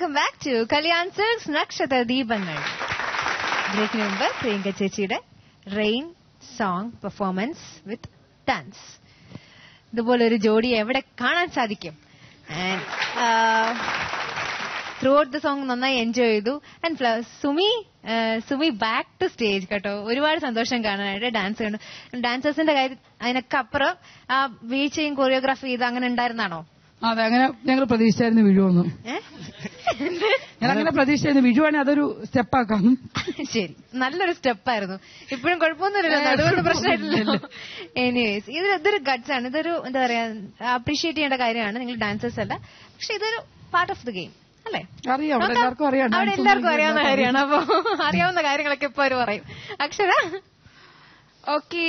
Welcome back to കല്യാൺസ് നക്ഷത്ര ദീപങ്ങൾ. ബ്രേക്കിന് മുമ്പ് പ്രിയങ്ക ചേച്ചിയുടെ rain song performance with dance. ഇതുപോലെ ഒരു ജോഡി എവിടെ കാണാൻ സാധിക്കും? And throughout the song നന്നായി എൻജോയ് ചെയ്തു. And Sumi back to stage കേട്ടോ. ഒരുപാട് സന്തോഷം കാണാനായിട്ട്. ഡാൻസ് കണ്ടു. ഡാൻസേഴ്സിന്റെ കാര്യം അതിനൊക്കെ അപ്പുറം ആ വീഴ്ചയും കൊറിയോഗ്രാഫി ചെയ്ത് അങ്ങനെ ഉണ്ടായിരുന്നാണോ? അതെ, അങ്ങനെ ഞങ്ങൾ പ്രതീക്ഷിച്ചായിരുന്നു വിഴുവൊന്നും. ഞാൻ അങ്ങനെ പ്രതീക്ഷിച്ചായിരുന്നു വിഴുവാണെങ്കിൽ അതൊരു സ്റ്റെപ്പാക്കാം. ശരി, നല്ലൊരു സ്റ്റെപ്പായിരുന്നു. ഇപ്പോഴും കുഴപ്പമൊന്നുമില്ലല്ലോ, അതുകൊണ്ട് പ്രശ്നമില്ലല്ലോ. എനിവേസ്, ഇതൊരു ഗട്ട്സ് ആണ്. ഇതൊരു എന്താ പറയാ, അപ്രീഷിയേറ്റ് ചെയ്യേണ്ട കാര്യമാണ്. നിങ്ങൾ ഡാൻസേഴ്സ് അല്ല, പക്ഷെ ഇതൊരു പാർട്ട് ഓഫ് ദി ഗെയിം അല്ലേ? അറിയാം, എല്ലാവർക്കും അറിയാം. അവിടെ എല്ലാവർക്കും അറിയാവുന്ന കാര്യമാണ്. അപ്പൊ അറിയാവുന്ന കാര്യങ്ങളൊക്കെ ഇപ്പൊ അവര് പറയും. അക്ഷര ഓക്കെ.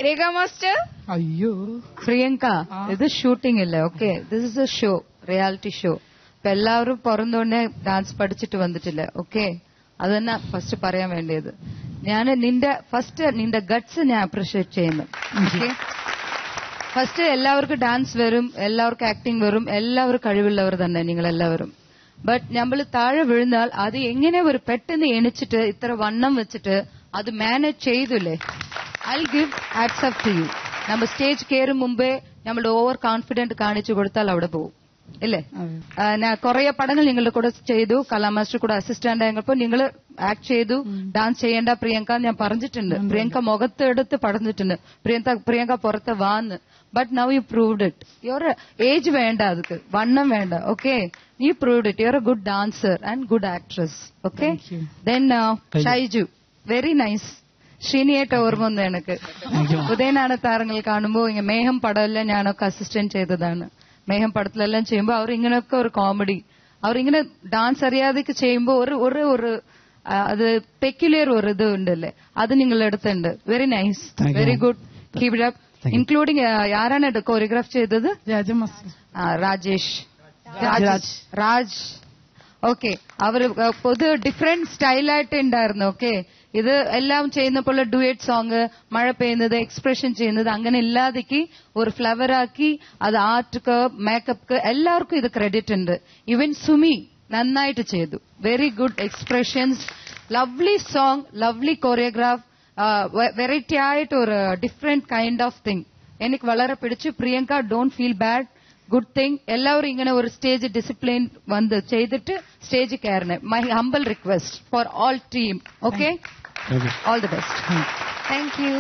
രേഖ മാസ്റ്റർ. അയ്യോ പ്രിയങ്ക, ഇത് ഷൂട്ടിംഗ് അല്ലേ? Okay, this is A show, reality show. ഇപ്പൊ എല്ലാവരും പുറന്നുകൊണ്ടേ ഡാൻസ് പഠിച്ചിട്ട് വന്നിട്ടില്ല. ഓക്കെ, അത് തന്നെ ഫസ്റ്റ് പറയാൻ വേണ്ടിയത്. ഞാൻ നിന്റെ ഗട്ട്സ് ഞാൻ അപ്രീഷിയേറ്റ് ചെയ്യുന്നു. ഓക്കെ, ഫസ്റ്റ് എല്ലാവർക്കും ഡാൻസ് വരും, എല്ലാവർക്കും ആക്ടിങ് വരും, എല്ലാവരും കഴിവുള്ളവർ തന്നെ നിങ്ങളെല്ലാവരും. ബട്ട് നമ്മൾ താഴെ വീഴുന്നാൽ അത് എങ്ങനെ ഒരു പെട്ടെന്ന് എണിച്ചിട്ട് ഇത്ര വണ്ണം വെച്ചിട്ട് അത് മാനേജ് ചെയ്തില്ലേ? I'll give hats off to you. നമ്മൾ സ്റ്റേജ് കയറും മുമ്പേ നമ്മൾ ഓവർ കോൺഫിഡന്റ് കാണിച്ചു കൊടുത്താൽ അവിടെ പോകും ഇല്ലേ? ഞാൻ കുറെ പടങ്ങൾ നിങ്ങളുടെ കൂടെ ചെയ്തു, കലാമാസ്റ്റർ കൂടെ അസിസ്റ്റന്റ് ആയപ്പോ നിങ്ങൾ ആക്ട് ചെയ്തു. ഡാൻസ് ചെയ്യേണ്ട പ്രിയങ്ക ഞാൻ പറഞ്ഞിട്ടുണ്ട്. പ്രിയങ്ക മുഖത്തെടുത്ത് പറഞ്ഞിട്ടുണ്ട്, പ്രിയങ്ക പുറത്ത് വാന്ന്. But now you proved it. Your age വേണ്ട, അതൊക്കെ വണ്ണം വേണ്ട. Okay, you proved it. Your a good dancer and good actress. Okay, then Shaiju, very nice. ശ്രീനിയായിട്ട് ഓർമ്മ വന്നു എനിക്ക്. ഉദയനാണ് താരങ്ങൾ കാണുമ്പോൾ ഇങ്ങനെ മേഹം പടമെല്ലാം ഞാനൊക്കെ അസിസ്റ്റന്റ് ചെയ്തതാണ്. മേഹം പടത്തിലെല്ലാം ചെയ്യുമ്പോൾ അവർ ഇങ്ങനെയൊക്കെ ഒരു കോമഡി, അവരിങ്ങനെ ഡാൻസ് അറിയാതൊക്കെ ചെയ്യുമ്പോൾ ഒരു അത് പെക്യുലർ ഒരു ഇത് ഉണ്ടല്ലേ, അത് നിങ്ങളുടെ അടുത്തുണ്ട്. Very nice, very good, keep it up. Including ആരാണ് കൊറിയോഗ്രാഫ് ചെയ്തത്? രാജ്. ഓക്കെ, അവര് പൊതു ഡിഫറെന്റ് സ്റ്റൈലായിട്ട് ഉണ്ടായിരുന്നു. ഓക്കെ, ഇത് എല്ലാം ചെയ്യുന്നപ്പോൾ ഡുവേറ്റ് സോങ്, മഴ പെയ്യുന്നത്, എക്സ്പ്രഷൻ ചെയ്യുന്നത് അങ്ങനെ ഇല്ലാതെക്ക് ഒരു ഫ്ലവർ ആക്കി അത് ആർട്ട്ക്ക് മേക്കപ്ക്ക് എല്ലാവർക്കും ഇത് ക്രെഡിറ്റ് ഉണ്ട്. ഈവൻ സുമി നന്നായിട്ട് ചെയ്തു. Very good expressions, lovely song, lovely choreograph, variety ആയിട്ട് ഒരു ഡിഫറെന്റ് കൈൻഡ് ഓഫ് തിങ് എനിക്ക് വളരെ പിടിച്ചു. Priyanka, don't feel bad, good thing. എല്ലാവരും ഇങ്ങനെ ഒരു സ്റ്റേജ് ഡിസിപ്ലിൻ വന്ന് ചെയ്തിട്ട് സ്റ്റേജ് കയറണേ. My humble request for all team. Okay, all the best. Thank you.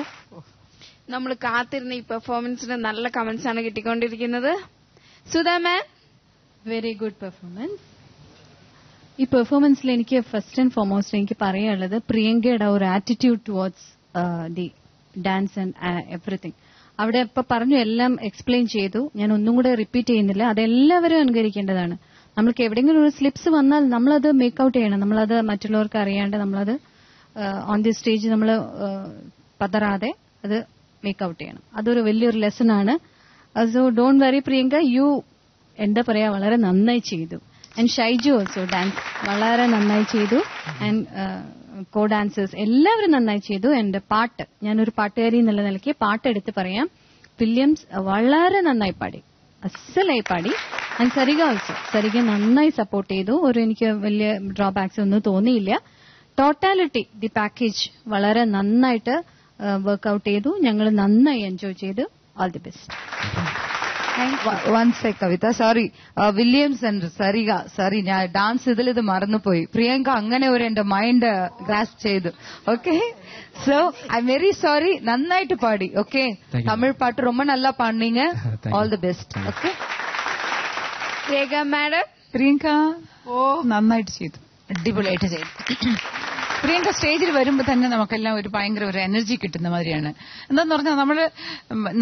നമ്മൾ കാത്തിരുന്ന ഈ പെർഫോമൻസിന് നല്ല കമന്റ്സ് ആണ് കിട്ടിക്കൊണ്ടിരിക്കുന്നത്. Sudha ma'am, very good performance. ഈ പെർഫോമൻസിൽ എനിക്ക് ഫസ്റ്റ് ആൻഡ് ഫോർമോസ്റ്റ് എനിക്ക് പറയാനുള്ളത് പ്രിയങ്കയുടെ ഒരു attitude towards the dance and everything. അവിടെ ഇപ്പൊ പറഞ്ഞു, എല്ലാം എക്സ്പ്ലെയിൻ ചെയ്തു. ഞാൻ ഒന്നും കൂടെ റിപ്പീറ്റ് ചെയ്യുന്നില്ല. അതെല്ലാവരും അനുകരിക്കേണ്ടതാണ്. നമ്മൾക്ക് എവിടെയെങ്കിലും ഒരു സ്ലിപ്സ് വന്നാൽ നമ്മളത് മേക്കൌട്ട് ചെയ്യണം. നമ്മളത് മറ്റുള്ളവർക്ക് അറിയാണ്ട് നമ്മളത് ഓൺ ദി സ്റ്റേജ് നമ്മൾ പതറാതെ അത് മേക്കൌട്ട് ചെയ്യണം. അതൊരു വലിയൊരു ലെസൺ ആണ്. So don't worry Priyanka, you എന്താ പറയാ, വളരെ നന്നായി ചെയ്തു. ആൻഡ് ഷൈജു ഓൾസോ ഡാൻസ് വളരെ നന്നായി ചെയ്തു. ആൻഡ് കോ ഡാൻസേഴ്സ് എല്ലാവരും നന്നായി ചെയ്തു. എന്റെ പാട്ട്, ഞാനൊരു പാട്ടുകാരി എന്നുള്ള നിലയ്ക്ക് പാട്ടെടുത്ത് പറയാം. വില്യംസ് വളരെ നന്നായി പാടി, അസലായി പാടി. ആൻഡ് സരിക ഓൾസോ, സരിക നന്നായി സപ്പോർട്ട് ചെയ്തു. എനിക്ക് വലിയ ഡ്രോബാക്സ് ഒന്നും തോന്നിയില്ല. ടോട്ടാലിറ്റി ദി പാക്കേജ് വളരെ നന്നായിട്ട് വർക്ക്ഔട്ട് ചെയ്തു. ഞങ്ങൾ നന്നായി എൻജോയ് ചെയ്തു. All the best. One sec Kavitha, sorry. Williams and Sarika, sorry, ഞാൻ ഡാൻസ് ഇത് മറന്നുപോയി. പ്രിയങ്ക അങ്ങനെ ഒരു എന്റെ മൈൻഡ് ഗ്രാസ്പ് ചെയ്തു. Okay, so I am very sorry. നന്നായിട്ട് പാടി. ഓക്കെ, തമിഴ് പാട്ട് ரொம்ப நல்லா പാടുനീங்க. All the best. Okay, Rekha madam. Priyanka നന്നായിട്ട് ചെയ്തു, അടിപൊളിയായിട്ട് ചെയ്തു. പ്രിയങ്ക സ്റ്റേജിൽ വരുമ്പോൾ തന്നെ നമുക്കെല്ലാം ഒരു ഭയങ്കര ഒരു എനർജി കിട്ടുന്ന മാതിരിയാണ്. എന്താന്ന് പറഞ്ഞാൽ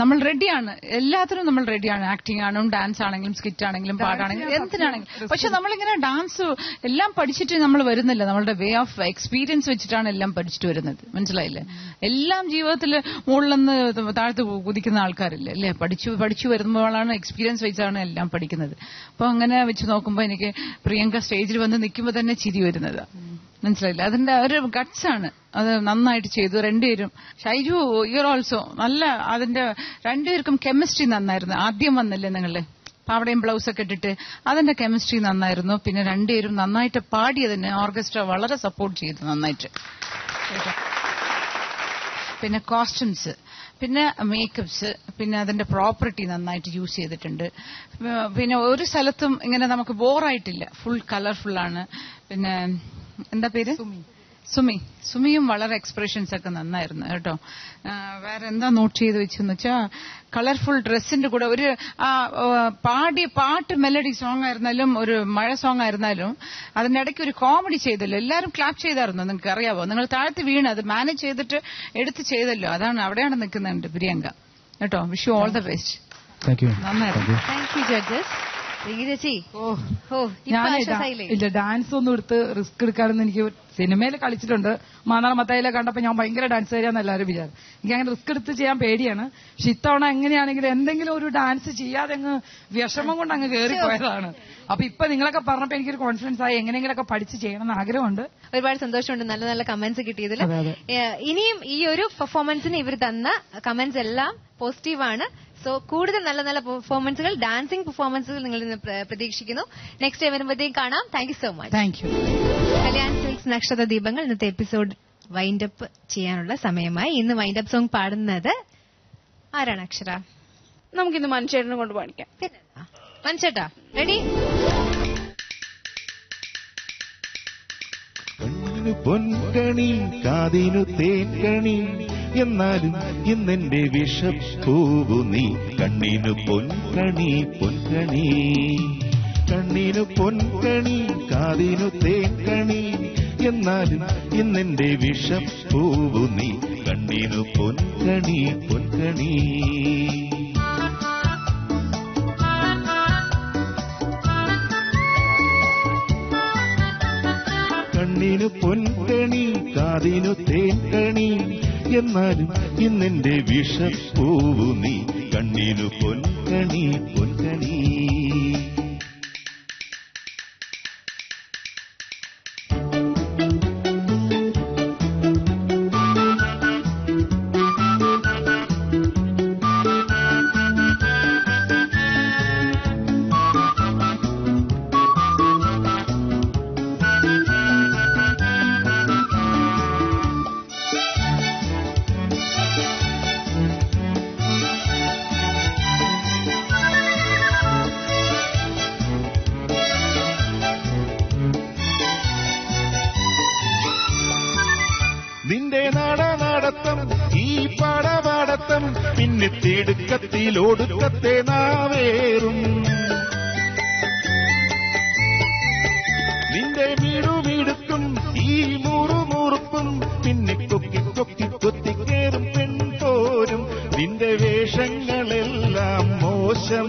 നമ്മൾ റെഡിയാണ്, എല്ലാത്തിനും നമ്മൾ റെഡിയാണ്. ആക്ടിംഗ് ആണെങ്കിലും ഡാൻസ് ആണെങ്കിലും സ്കിറ്റ് ആണെങ്കിലും പാടാണെങ്കിലും എന്തിനാണെങ്കിലും. പക്ഷെ നമ്മളിങ്ങനെ ഡാൻസ് എല്ലാം പഠിച്ചിട്ട് നമ്മൾ വരുന്നില്ല. നമ്മളുടെ വേ ഓഫ് എക്സ്പീരിയൻസ് വെച്ചിട്ടാണ് എല്ലാം പഠിച്ചിട്ട് വരുന്നത്. മനസ്സിലായില്ലേ? എല്ലാം ജീവിതത്തിൽ മുകളിൽ നിന്ന് താഴത്ത് കുതിക്കുന്ന ആൾക്കാരില്ലേ അല്ലേ? പഠിച്ചു വരുമ്പോഴാണ് എക്സ്പീരിയൻസ് വെച്ചാണ് എല്ലാം പഠിക്കുന്നത്. അപ്പൊ അങ്ങനെ വെച്ച് നോക്കുമ്പോൾ എനിക്ക് പ്രിയങ്ക സ്റ്റേജിൽ വന്ന് നിൽക്കുമ്പോൾ തന്നെ ചിരി വരുന്നത്. മനസ്സിലായില്ല? അതിന്റെ ഒരു ഗട്ട്സ് ആണ്. അത് നന്നായിട്ട് ചെയ്തു രണ്ടുപേരും. ഷൈജു, യുവർ ഓൾസോ നല്ല. അതിന്റെ രണ്ടുപേർക്കും കെമിസ്ട്രി നന്നായിരുന്നു. ആദ്യം വന്നില്ലേ നിങ്ങളെ, പാവടയും ബ്ലൗസൊക്കെ ഇട്ടിട്ട് അതിന്റെ കെമിസ്ട്രി നന്നായിരുന്നു. പിന്നെ രണ്ടുപേരും നന്നായിട്ട് പാടിയതിന് ഓർക്കസ്ട്ര വളരെ സപ്പോർട്ട് ചെയ്തു നന്നായിട്ട്. പിന്നെ കോസ്റ്റ്യൂംസ്, പിന്നെ മേക്കപ്സ്, പിന്നെ അതിന്റെ പ്രോപ്പർട്ടി നന്നായിട്ട് യൂസ് ചെയ്തിട്ടുണ്ട്. പിന്നെ ഒരു സ്ഥലത്തും ഇങ്ങനെ നമുക്ക് ബോറായിട്ടില്ല, ഫുൾ കളർഫുള്ളാണ്. പിന്നെ എന്താ പേര്, സുമിയും വളരെ എക്സ്പ്രഷൻസ് ഒക്കെ നന്നായിരുന്നു കേട്ടോ. വേറെ എന്താ നോട്ട് ചെയ്ത് വെച്ചെന്ന് വെച്ചാൽ കളർഫുൾ ഡ്രസ്സിന്റെ കൂടെ ഒരു പാടിയ പാട്ട് മെലഡി സോങ് ആയിരുന്നാലും ഒരു മഴ സോങ് ആയിരുന്നാലും അതിനിടയ്ക്ക് ഒരു കോമഡി ചെയ്തല്ലോ, എല്ലാവരും ക്ലാപ്പ് ചെയ്തായിരുന്നു. നിങ്ങൾക്ക് അറിയാവോ, നിങ്ങൾ താഴ്ത്തി വീണ് അത് മാനേജ് ചെയ്തിട്ട് എടുത്ത് ചെയ്തല്ലോ, അതാണ് അവിടെയാണ് നിൽക്കുന്നുണ്ട് പ്രിയങ്ക കേട്ടോ. Wish you all the best. നന്നായിരുന്നു. Thank you judges. ഇല്ല, ഡാൻസ് ഒന്നും എടുത്ത് റിസ്ക് എടുക്കാനൊന്നും എനിക്ക് സിനിമയിൽ കളിച്ചിട്ടുണ്ട്. മാന്നാർ മത്തായിലെ കണ്ടപ്പോ ഞാൻ ഭയങ്കര ഡാൻസ് ചെയ്യാന്ന് എല്ലാവരും വിചാരം. എനിക്ക് അങ്ങനെ റിസ്ക് എടുത്ത് ചെയ്യാൻ പേടിയാണ്. പക്ഷെ ഇത്തവണ എങ്ങനെയാണെങ്കിലും എന്തെങ്കിലും ഒരു ഡാൻസ് ചെയ്യാതെ അങ്ങ് വിഷമം കൊണ്ട് അങ്ങ് കയറിപ്പോയതാണ്. അപ്പൊ ഇപ്പൊ നിങ്ങളൊക്കെ പറഞ്ഞപ്പോ എനിക്കൊരു കോൺഫിഡൻസ് ആയി, എങ്ങനെയെങ്കിലൊക്കെ പഠിച്ച് ചെയ്യണമെന്ന് ആഗ്രഹമുണ്ട്. ഒരുപാട് സന്തോഷമുണ്ട് നല്ല നല്ല കമന്റ്സ് കിട്ടിയതിൽ. ഇനിയും ഈ ഒരു പെർഫോമൻസിന് ഇവർ തന്ന കമന്റ്സ് എല്ലാം പോസിറ്റീവാണ്. സോ കൂടുതൽ നല്ല നല്ല പെർഫോമൻസുകൾ, ഡാൻസിംഗ് പെർഫോമൻസുകൾ നിങ്ങൾ ഇന്ന് പ്രതീക്ഷിക്കുന്നു. നെക്സ്റ്റ് ടൈം വരുമ്പോഴത്തേക്കും കാണാം. Thank you so much. Thank you. Kalyan silks നക്ഷത്ര ദീപങ്ങൾ ഇന്നത്തെ എപ്പിസോഡ് വൈൻഡ് അപ്പ് ചെയ്യാനുള്ള സമയമായി. ഇന്ന് വൈൻഡ് അപ്പ് സോങ് പാടുന്നത് ആരാണ് അക്ഷര? നമുക്കിന്ന് മനുഷ്യനെ കൊണ്ട് പാടിക്കാം. മനുഷ്യട്ടാ, റെഡി? പൊൻകണി കാതിനു തേൻകണി, എന്നാലും ഇന്നെന്റെ വിഷപ്പൂവു നീ. കണ്ണിനു പൊൻകണി പൊൻകണി, കണ്ണിനു പൊൻകണി കാതിനു തേൻകണി, എന്നാലും ഇന്നെന്റെ വിഷപ്പൂവു നീ. കണ്ണിനു പൊൻകണി പൊൻകണി. കണ്ണിനു പൊൻകണി കാതിനു തേൻകണി, എന്നാലും ഇന്നെന്റെ വിഷപ്പൂവു നീ. കണ്ണിനു പൊൻകണി പൊൻകണി. നിന്റെ നടനടത്തം ഈ പടപാടത്തം, പിന്നെ തിടുക്കത്തിലൊടുക്കത്തെ നാവേറും. നിന്റെ മിടുമിടുക്കും ഈ മുറുമുറുപ്പും, പിന്നെ കൊക്കി കൊക്കി കൊത്തിക്കേറും പെൺപോരും. നിന്റെ വേഷങ്ങളെല്ലാം മോശം,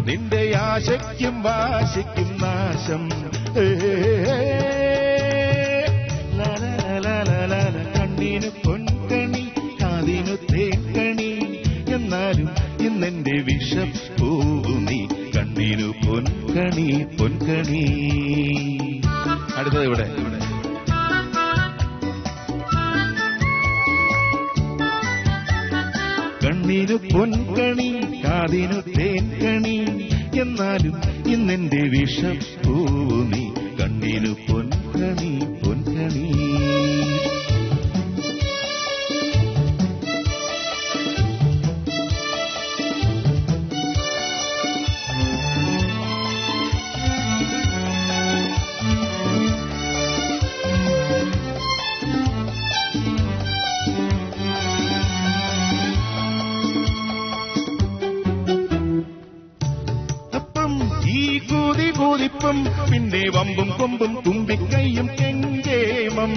നിന്റെ ആശയ്ക്കും വാശിക്കും നാശം. കണ്ണിനു പൊൻകണി കാതിനു തേൻകണി, എന്നാലും ഇന്നെന്റെ വിഷപ്പൂവു നീ. കണ്ണിനു പൊൻകണി പൊൻകണി. അടുത്തത് ഇവിടെ. കണ്ണിനു പൊൻകണി കാതിനു തേൻകണി, എന്നാലും ഇന്നെന്റെ വിഷപ്പൂവു നീ. കണ്ണിനു പൊൻകണി പൊൻകണി. കൂതിപ്പും പിന്നെ വമ്പും കൊമ്പും തുമ്പിക്കൈയും കെങ്കേമം.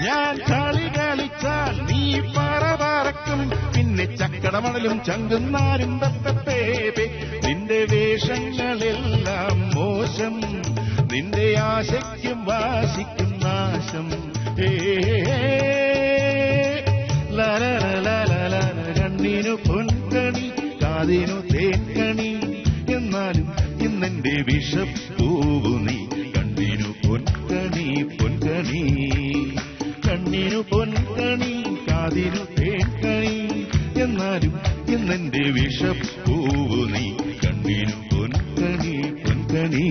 ഞാൻ കളി കളിച്ചാൽ നീ പറക്കും, പിന്നെ ചക്കടമണലും ചങ്കുന്നാരും തത്തപ്പേപേ. നിന്റെ വേഷങ്ങളെല്ലാം മോശം, നിന്റെ ആശയ്ക്കും വാശിക്കും നാശം. കണ്ണിനു പൊൻകണി കാതിനു തേൻകണി, എന്നാലും ഇന്നെന്റെ വിഷപ്പൂവു നീ. കണ്ണിനു പൊൻകണി പൊൻകണി. കണ്ണിനു പൊൻകണി കാതിനു തേൻകണി, എന്നാലും ഇന്നെന്റെ വിഷപ്പൂവു നീ കണ്ണിനു പൊൻകണി പൊൻകണി